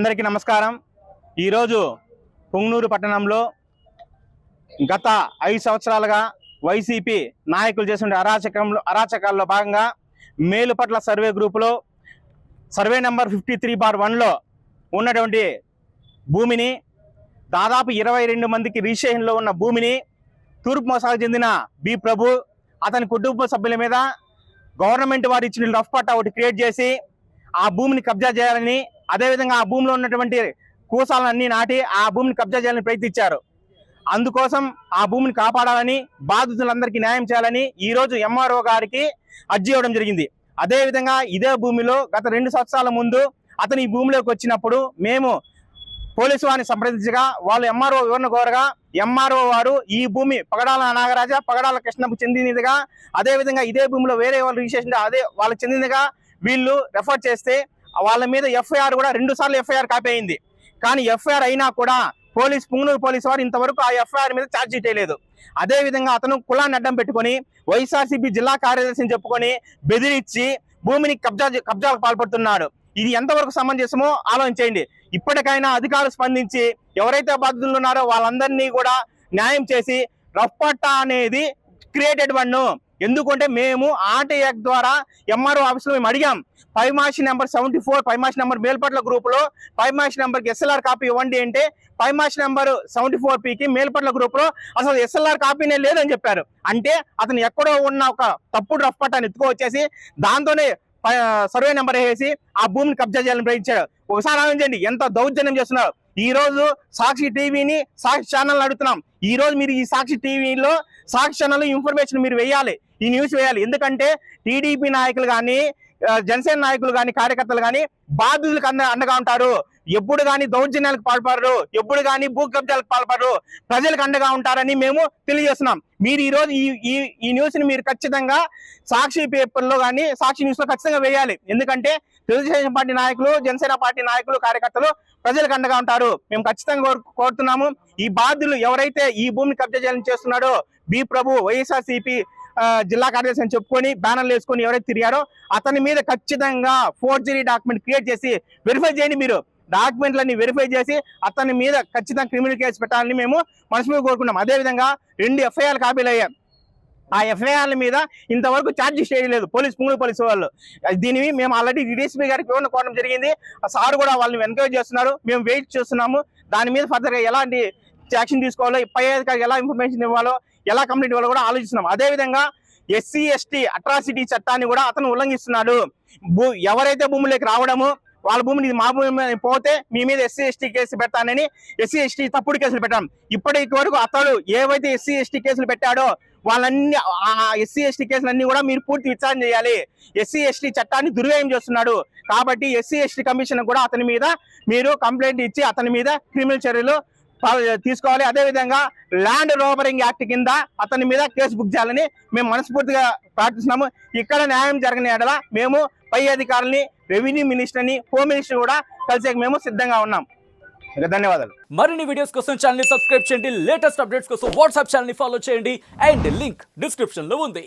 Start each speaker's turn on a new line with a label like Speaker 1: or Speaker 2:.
Speaker 1: అందరికీ నమస్కారం. ఈరోజు పుంగనూరు పట్టణంలో గత 5 సంవత్సరాలుగా వైసీపీ నాయకులు చేసిన అరాచకాల్లో భాగంగా మేలుపట్ల సర్వే గ్రూపులో సర్వే నెంబర్ 53/1లో ఉన్నటువంటి భూమిని దాదాపు 22 మందికి రిజిస్ట్రేషన్లో ఉన్న భూమిని తూర్పు మోసాకు చెందిన బి ప్రభు అతని కుటుంబ సభ్యుల మీద గవర్నమెంట్ వారు ఇచ్చిన రఫ్ పట్టా ఒకటి క్రియేట్ చేసి ఆ భూమిని కబ్జా చేయాలని, అదేవిధంగా ఆ భూమిలో ఉన్నటువంటి కూసాలన్నీ నాటి ఆ భూమిని కబ్జా చేయాలని ప్రయత్నించారు. అందుకోసం ఆ భూమిని కాపాడాలని, బాధితులందరికీ న్యాయం చేయాలని ఈరోజు ఎంఆర్ఓ గారికి అర్జీ ఇవ్వడం జరిగింది. అదేవిధంగా ఇదే భూమిలో గత 2 సంవత్సరాల ముందు అతను ఈ భూమిలోకి వచ్చినప్పుడు మేము పోలీసు వారిని సంప్రదించగా వాళ్ళు ఎంఆర్ఓ వివరణ కోరగా ఎంఆర్ఓ వారు ఈ భూమి పగడాల నాగరాజ, పగడాల కృష్ణకు చెందినదిగా, అదేవిధంగా ఇదే భూమిలో వేరే వాళ్ళు రిజిస్ట్రేషన్ అదే వాళ్ళకి చెందినదిగా వీళ్ళు రెఫర్ చేస్తే వాళ్ళ మీద ఎఫ్ఐఆర్ కూడా 2 సార్లు ఎఫ్ఐఆర్ కాపీ అయింది. కానీ ఎఫ్ఐఆర్ అయినా కూడా పుంగనూరు పోలీసు వారు ఇంతవరకు ఆ ఎఫ్ఐఆర్ మీద ఛార్జ్ షీట్ వేయలేదు. అదేవిధంగా అతను కులాన్ని అడ్డం పెట్టుకొని వైఎస్ఆర్సీపీ జిల్లా కార్యదర్శిని చెప్పుకొని బెదిరించి భూమిని కబ్జాకు పాల్పడుతున్నాడు. ఇది ఎంతవరకు సమంజసమో ఆలోచించండి. ఇప్పటికైనా అధికారులు స్పందించి ఎవరైతే బాధితులు ఉన్నారో వాళ్ళందరినీ కూడా న్యాయం చేసి రఫ్ పట్టా అనేది క్రియేటెడ్ వన్. ఎందుకంటే మేము ఆర్టీ యాక్ట్ ద్వారా ఎంఆర్ఓ ఆఫీసులో మేము అడిగాం, పైమాషి నెంబర్ 74 పైమాషి నెంబర్ మేల్పట్ల గ్రూపులో పైమాషి నెంబర్కి ఎస్ఎల్ఆర్ కాపీ ఇవ్వండి అంటే పైమాషి నెంబర్ 74Pకి మేల్పట్ల గ్రూపులో అసలు ఎస్ఎల్ఆర్ కాపీనే లేదని చెప్పారు. అంటే అతను ఎక్కడో ఉన్న ఒక తప్పుడు రఫ్ పట్టాన్ని ఎత్తుకొచ్చేసి దాంతోనే సర్వే నెంబర్ వేసి ఆ భూమిని కబ్జా చేయాలని ప్రయత్నించాడు. ఒకసారి ఆలోచించండి ఎంత దౌర్జన్యం చేస్తున్నారు. ఈ రోజు సాక్షి టీవీని, సాక్షి ఛానల్ అడుగుతున్నాం, ఈ రోజు మీరు ఈ సాక్షి టీవీలో సాక్షి ఛానల్ ఇన్ఫర్మేషన్ మీరు వేయాలి, ఈ న్యూస్ వేయాలి. ఎందుకంటే టీడీపీ నాయకులు కానీ, జనసేన నాయకులు కానీ, కార్యకర్తలు కానీ బాధితులకు అండగా ఉంటారు. ఎప్పుడు కానీ దౌర్జన్యాలకు పాల్పడరు, ఎప్పుడు కానీ భూ కబ్జాలకు పాల్పడరు, ప్రజలకు అండగా ఉంటారని మేము తెలియజేస్తున్నాం. మీరు ఈ రోజు ఈ న్యూస్ ని మీరు ఖచ్చితంగా సాక్షి పేపర్లో కానీ, సాక్షి న్యూస్ లో ఖచ్చితంగా వేయాలి. ఎందుకంటే తెలుగుదేశం పార్టీ నాయకులు, జనసేన పార్టీ నాయకులు, కార్యకర్తలు ప్రజలకు అండగా ఉంటారు. మేము ఖచ్చితంగా కోరుతున్నాము. ఈ బాధ్యులు ఎవరైతే ఈ భూమిని కబ్జా చేయాలని చేస్తున్నాడో బి ప్రభు వైఎస్ఆర్సీపీ జిల్లా కార్యదర్శి అని చెప్పుకొని బ్యానర్లు వేసుకొని ఎవరైతే తిరిగారో అతని మీద ఖచ్చితంగా ఫోర్జరీ డాక్యుమెంట్ క్రియేట్ చేసి వెరిఫై చేయండి. మీరు డాక్యుమెంట్లన్నీ వెరిఫై చేసి అతని మీద ఖచ్చితంగా క్రిమినల్ కేసు పెట్టాలని మేము మనస్ఫూర్తిగా కోరుకున్నాం. అదేవిధంగా 2 ఎఫ్ఐఆర్ కాపీలు అయ్యాయి. ఆ ఎఫ్ఐఆర్ల మీద ఇంతవరకు ఛార్జెస్ చేయలేదు పుంగనూరు పోలీసు వాళ్ళు. దీనిని మేము ఆల్రెడీ డీఎస్పీ గారికి వివరణ కోరడం జరిగింది. సార్ కూడా వాళ్ళని ఎంకరేజ్ చేస్తున్నారు. మేము వెయిట్ చేస్తున్నాము. దాని మీద ఫర్దర్గా ఎలాంటి యాక్షన్ తీసుకోవాలో, పై అధికారికి ఎలా ఇన్ఫర్మేషన్ ఇవ్వాలో, ఎలా కంప్లైంట్ ఇవ్వాలో కూడా ఆలోచిస్తున్నాం. అదేవిధంగా ఎస్సీ ఎస్టీ అట్రాసిటీ చట్టాన్ని కూడా అతను ఉల్లంఘిస్తున్నాడు. ఎవరైతే భూములోకి రావడము, వాళ్ళ భూమిని ఇది మా భూమి పోతే మీ మీద ఎస్సీ ఎస్టీ కేసు పెడతానని ఎస్సీ ఎస్టీ తప్పుడు కేసులు పెట్టాం. ఇప్పటి వరకు అతడు ఏవైతే ఎస్సీ ఎస్టీ కేసులు పెట్టాడో వాళ్ళన్ని ఎస్సీ ఎస్టీ కేసులన్నీ కూడా మీరు పూర్తి విచారణ చేయాలి. ఎస్సీ ఎస్టీ చట్టాన్ని దుర్వ్యయం చేస్తున్నాడు కాబట్టి ఎస్సీ ఎస్టీ కమిషన్ కూడా అతని మీద మీరు కంప్లైంట్ ఇచ్చి అతని మీద క్రిమినల్ చర్యలు తీసుకోవాలి. అదేవిధంగా ల్యాండ్ రోబరింగ్ యాక్ట్ కింద అతని మీద కేసు బుక్ చేయాలని మేము మనస్ఫూర్తిగా ప్రార్థిస్తున్నాము. ఇక్కడ న్యాయం జరగని ఎడల మేము పై అధికారులని, రెవెన్యూ మినిస్టర్ని, హోమ్ మినిస్టర్ కూడా కలిసి మేము సిద్ధంగా ఉన్నాం. ధన్యవాదాలు.
Speaker 2: మరిన్ని వీడియోస్ కోసం ఛానల్ ని సబ్స్క్రైబ్ చేయండి. లేటెస్ట్ అప్డేట్స్ కోసం వాట్సాప్ ఛానల్ ని ఫాలో చేయండి. అండ్ లింక్ డిస్క్రిప్షన్ లో ఉంది.